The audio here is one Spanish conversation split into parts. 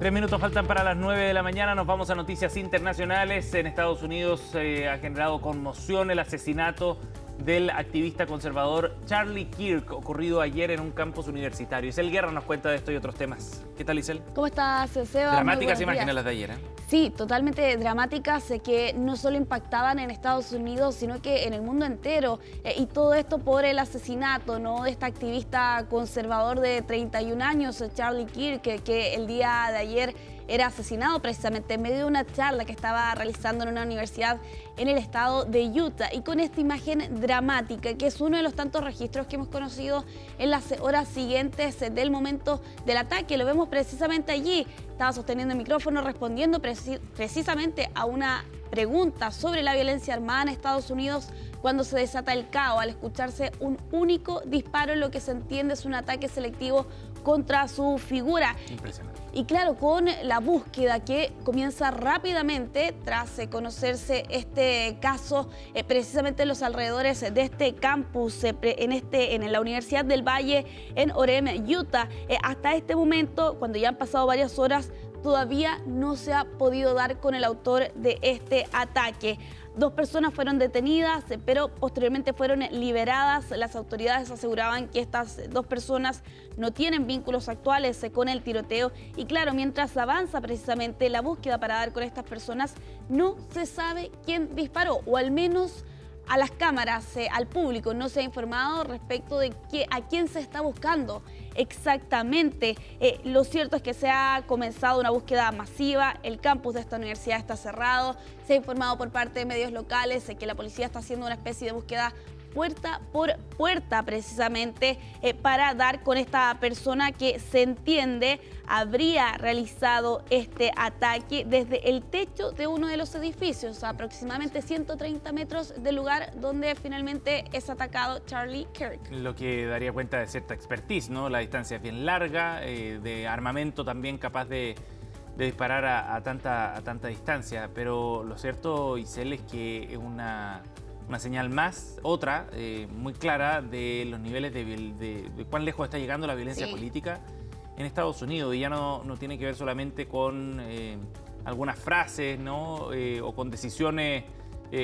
3 minutos faltan para las 9 de la mañana. Nos vamos a noticias internacionales. En Estados Unidos ha generado conmoción el asesinato del activista conservador Charlie Kirk, ocurrido ayer en un campus universitario. Isel Guerra nos cuenta de esto y otros temas. ¿Qué tal, Isel? ¿Cómo estás, Seba? Dramáticas imágenes las de ayer, ¿eh? Sí, totalmente dramáticas, que no solo impactaban en Estados Unidos, sino que en el mundo entero. Y todo esto por el asesinato, ¿no?, de este activista conservador de 31 años, Charlie Kirk, que el día de ayer era asesinado precisamente en medio de una charla que estaba realizando en una universidad en el estado de Utah. Y con esta imagen dramática, que es uno de los tantos registros que hemos conocido en las horas siguientes del momento del ataque. Lo vemos precisamente allí. Estaba sosteniendo el micrófono, respondiendo precisamente a una pregunta sobre la violencia armada en Estados Unidos cuando se desata el caos al escucharse un único disparo en lo que se entiende es un ataque selectivo contra su figura. Impresionante. Y claro, con la búsqueda que comienza rápidamente tras conocerse este caso, precisamente en los alrededores de este campus, en la Universidad del Valle en Orem, Utah. Hasta este momento, cuando ya han pasado varias horas, todavía no se ha podido dar con el autor de este ataque. 2 personas fueron detenidas, pero posteriormente fueron liberadas. Las autoridades aseguraban que estas 2 personas no tienen vínculos actuales con el tiroteo. Y claro, mientras avanza precisamente la búsqueda para dar con estas personas, no se sabe quién disparó, o al menos a las cámaras, al público, no se ha informado respecto de a quién se está buscando exactamente. Lo cierto es que se ha comenzado una búsqueda masiva. El campus de esta universidad está cerrado. Se ha informado por parte de medios locales que la policía está haciendo una especie de búsqueda puerta por puerta precisamente para dar con esta persona que se entiende habría realizado este ataque desde el techo de uno de los edificios, a aproximadamente 130 metros del lugar donde finalmente es atacado Charlie Kirk. Lo que daría cuenta de cierta expertise, ¿no? La distancia es bien larga, de armamento también capaz de disparar a tanta distancia, pero lo cierto, Isel, es que es una señal más, otra, muy clara de los niveles de cuán lejos está llegando la violencia política en Estados Unidos. Y ya no tiene que ver solamente con algunas frases, ¿no? O con decisiones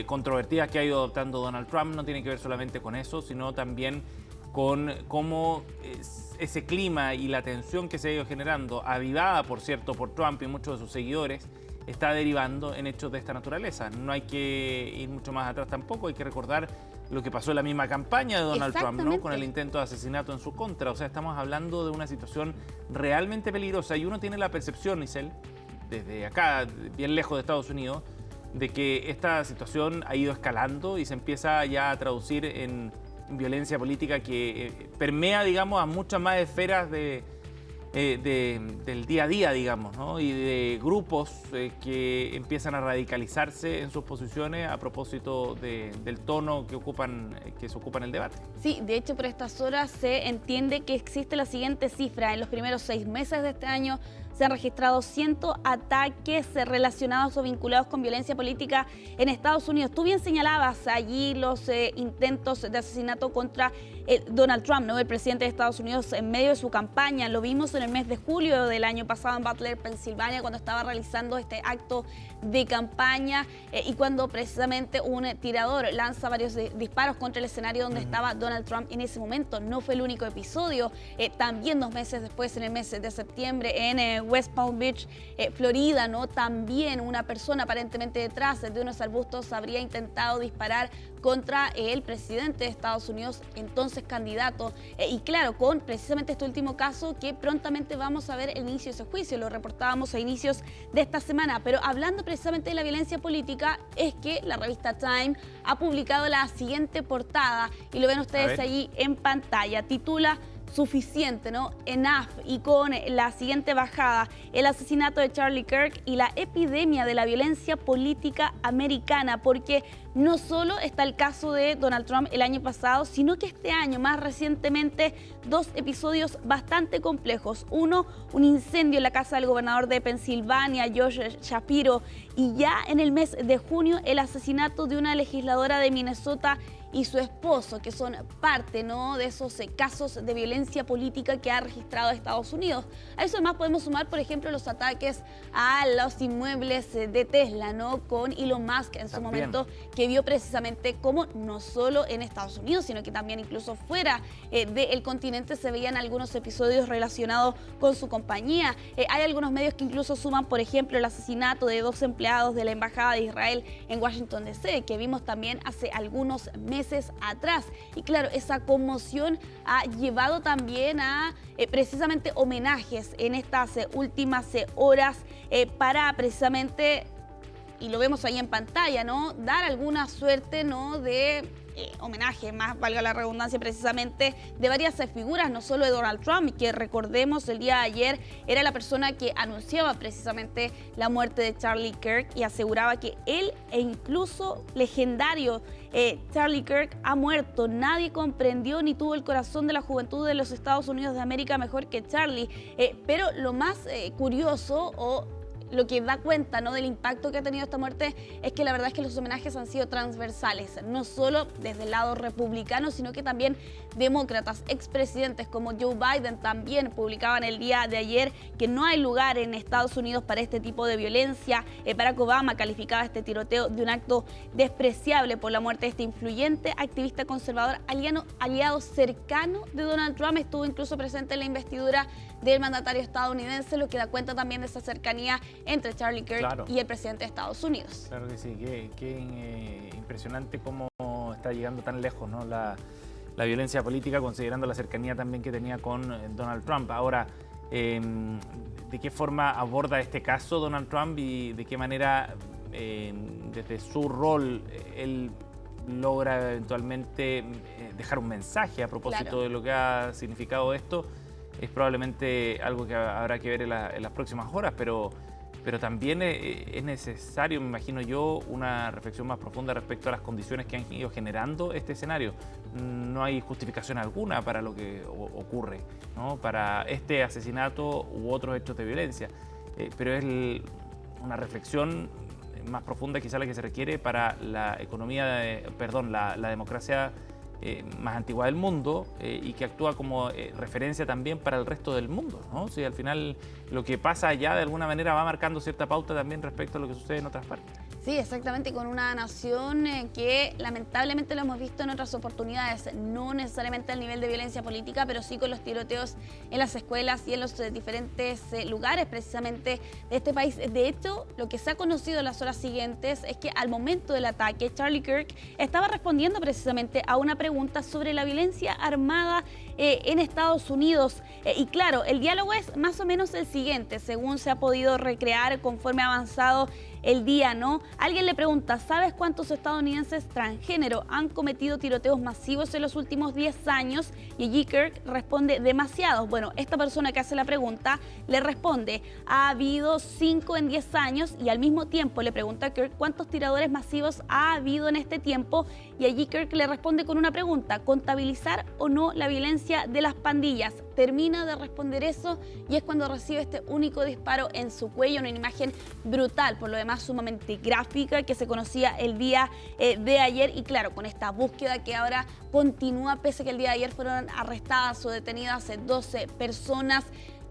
controvertidas que ha ido adoptando Donald Trump. No tiene que ver solamente con eso, sino también con cómo ese clima y la tensión que se ha ido generando, avivada, por cierto, por Trump y muchos de sus seguidores, está derivando en hechos de esta naturaleza. No hay que ir mucho más atrás tampoco, hay que recordar lo que pasó en la misma campaña de Donald Trump, ¿no? Con el intento de asesinato en su contra. O sea, estamos hablando de una situación realmente peligrosa y uno tiene la percepción, Isel, desde acá, bien lejos de Estados Unidos, de que esta situación ha ido escalando y se empieza ya a traducir en violencia política que permea, digamos, a muchas más esferas del día a día, digamos, ¿no? Y de grupos que empiezan a radicalizarse en sus posiciones a propósito del tono que se ocupa en el debate. Sí, de hecho, por estas horas se entiende que existe la siguiente cifra. En los primeros 6 meses de este año se han registrado 100 ataques relacionados o vinculados con violencia política en Estados Unidos. Tú bien señalabas allí los intentos de asesinato contra Donald Trump, ¿no?, el presidente de Estados Unidos, en medio de su campaña. Lo vimos en el mes de julio del año pasado en Butler, Pensilvania, cuando estaba realizando este acto de campaña y cuando precisamente un tirador lanza varios disparos contra el escenario donde estaba Donald Trump en ese momento. No fue el único episodio. También 2 meses después, en el mes de septiembre, en West Palm Beach, Florida, ¿no?, también una persona aparentemente detrás de unos arbustos habría intentado disparar contra el presidente de Estados Unidos, entonces candidato. Y claro, con precisamente este último caso que prontamente vamos a ver el inicio de ese juicio. Lo reportábamos a inicios de esta semana. Pero hablando precisamente de la violencia política, es que la revista Time ha publicado la siguiente portada y lo ven ustedes allí en pantalla. Titula "Suficiente", ¿no? Enough, y con la siguiente bajada: el asesinato de Charlie Kirk y la epidemia de la violencia política americana, porque no solo está el caso de Donald Trump el año pasado, sino que este año, más recientemente, 2 episodios bastante complejos. Uno, un incendio en la casa del gobernador de Pensilvania, Josh Shapiro, y ya en el mes de junio, el asesinato de una legisladora de Minnesota y su esposo, que son parte, ¿no?, de esos casos de violencia política que ha registrado Estados Unidos. A eso además podemos sumar, por ejemplo, los ataques a los inmuebles de Tesla, ¿no?, con Elon Musk en su momento, que vio precisamente cómo no solo en Estados Unidos, sino que también incluso fuera del continente se veían algunos episodios relacionados con su compañía. Hay algunos medios que incluso suman, por ejemplo, el asesinato de 2 empleados de la Embajada de Israel en Washington DC, que vimos también hace algunos meses atrás. Y claro, esa conmoción ha llevado también a precisamente homenajes en estas últimas horas para precisamente, y lo vemos ahí en pantalla, ¿no?, dar alguna suerte, ¿no?, de homenaje, más valga la redundancia, precisamente de varias figuras, no solo de Donald Trump, que recordemos el día de ayer era la persona que anunciaba precisamente la muerte de Charlie Kirk y aseguraba que él e incluso legendario Charlie Kirk ha muerto. Nadie comprendió ni tuvo el corazón de la juventud de los Estados Unidos de América mejor que Charlie. Pero lo más curioso o lo que da cuenta, ¿no?, del impacto que ha tenido esta muerte es que la verdad es que los homenajes han sido transversales, no solo desde el lado republicano, sino que también demócratas, expresidentes como Joe Biden también publicaban el día de ayer que no hay lugar en Estados Unidos para este tipo de violencia. Barack Obama calificaba este tiroteo de un acto despreciable por la muerte de este influyente activista conservador, aliado cercano de Donald Trump. Estuvo incluso presente en la investidura del mandatario estadounidense, lo que da cuenta también de esa cercanía entre Charlie Kirk y el presidente de Estados Unidos. Claro que sí, qué impresionante cómo está llegando tan lejos, ¿no?, la violencia política, considerando la cercanía también que tenía con Donald Trump. Ahora, ¿de qué forma aborda este caso Donald Trump y de qué manera, desde su rol, él logra eventualmente dejar un mensaje a propósito de lo que ha significado esto? Es probablemente algo que habrá que ver en las próximas horas, pero también es necesario, me imagino yo, una reflexión más profunda respecto a las condiciones que han ido generando este escenario. No hay justificación alguna para lo que ocurre, ¿no?, para este asesinato u otros hechos de violencia, pero es una reflexión más profunda quizá la que se requiere para la economía, la democracia más antigua del mundo y que actúa como referencia también para el resto del mundo, ¿no? Si al final lo que pasa allá de alguna manera va marcando cierta pauta también respecto a lo que sucede en otras partes. Sí, exactamente, con una nación que lamentablemente lo hemos visto en otras oportunidades, no necesariamente al nivel de violencia política, pero sí con los tiroteos en las escuelas y en los diferentes lugares precisamente de este país. De hecho, lo que se ha conocido en las horas siguientes es que al momento del ataque, Charlie Kirk estaba respondiendo precisamente a una pregunta sobre la violencia armada en Estados Unidos. Y claro, el diálogo es más o menos el siguiente, según se ha podido recrear conforme ha avanzado el día, ¿no? Alguien le pregunta, ¿sabes cuántos estadounidenses transgénero han cometido tiroteos masivos en los últimos 10 años? Y allí Kirk responde, demasiados. Bueno, esta persona que hace la pregunta le responde, ha habido 5 en 10 años, y al mismo tiempo le pregunta a Kirk cuántos tiradores masivos ha habido en este tiempo, y allí Kirk le responde con una pregunta, ¿contabilizar o no la violencia de las pandillas? Termina de responder eso y es cuando recibe este único disparo en su cuello, una imagen brutal, por lo demás sumamente gráfica, que se conocía el día de ayer. Y claro, con esta búsqueda que ahora continúa, pese a que el día de ayer fueron arrestadas o detenidas 12 personas,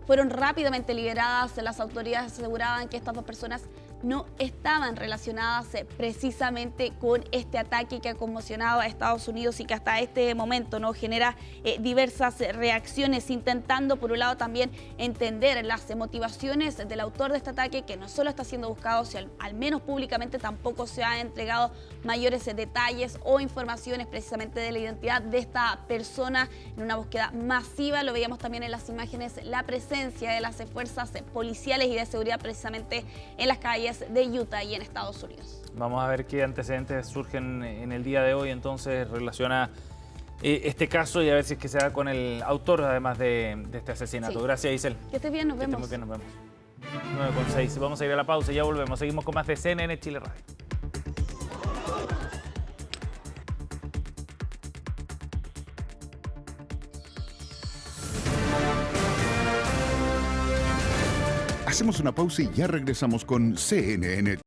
fueron rápidamente liberadas. Las autoridades aseguraban que estas 2 personas no estaban relacionadas precisamente con este ataque que ha conmocionado a Estados Unidos y que hasta este momento no genera diversas reacciones, intentando por un lado también entender las motivaciones del autor de este ataque, que no solo está siendo buscado, sino al menos públicamente tampoco se han entregado mayores detalles o informaciones precisamente de la identidad de esta persona. En una búsqueda masiva, lo veíamos también en las imágenes, la presencia de las fuerzas policiales y de seguridad precisamente en las calles de Utah y en Estados Unidos. Vamos a ver qué antecedentes surgen en el día de hoy entonces relaciona este caso y a ver si es que se da con el autor además de este asesinato. Sí. Gracias, Isel. Que estés bien, nos vemos. Muy bien, nos vemos. 9:06. Vamos a ir a la pausa y ya volvemos. Seguimos con más de CNN Chile Radio. Hacemos una pausa y ya regresamos con CNN